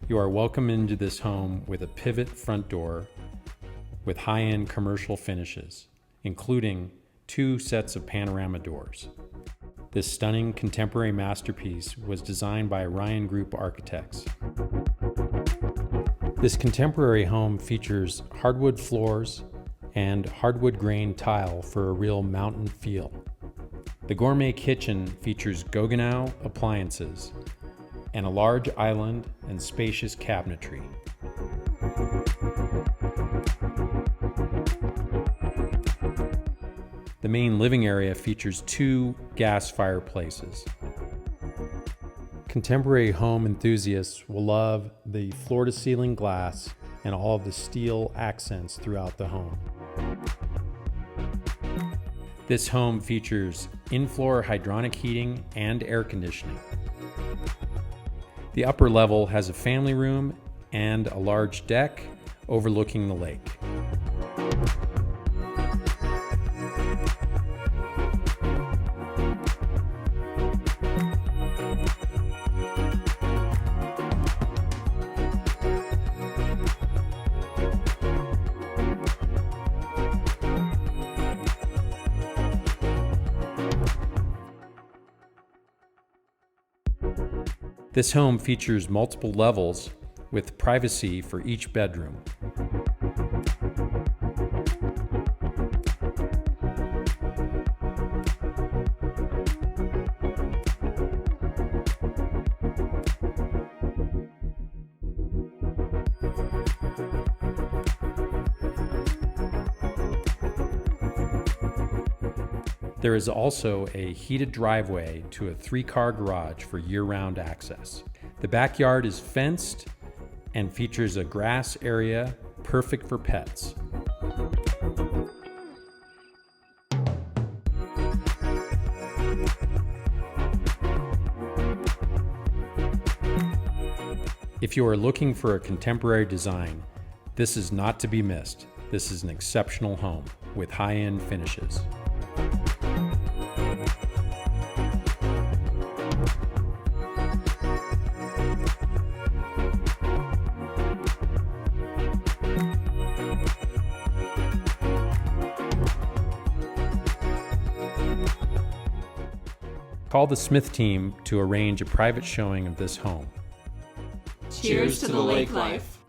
You are welcome into this home with a pivot front door with high-end commercial finishes, including 2 sets of panorama doors. This stunning contemporary masterpiece was designed by Ryan Group Architects. This contemporary home features hardwood floors and hardwood grain tile for a real mountain feel. The gourmet kitchen features Gaggenau appliances and a large island and spacious cabinetry. The main living area features 2 gas fireplaces. Contemporary home enthusiasts will love the floor-to-ceiling glass and all of the steel accents throughout the home. This home features in-floor hydronic heating and air conditioning. The upper level has a family room and a large deck overlooking the lake. This home features multiple levels with privacy for each bedroom. There is also a heated driveway to a 3-car garage for year-round access. The backyard is fenced and features a grass area perfect for pets. If you are looking for a contemporary design, this is not to be missed. This is an exceptional home with high-end finishes. Call the Smith team to arrange a private showing of this home. Cheers to the lake life.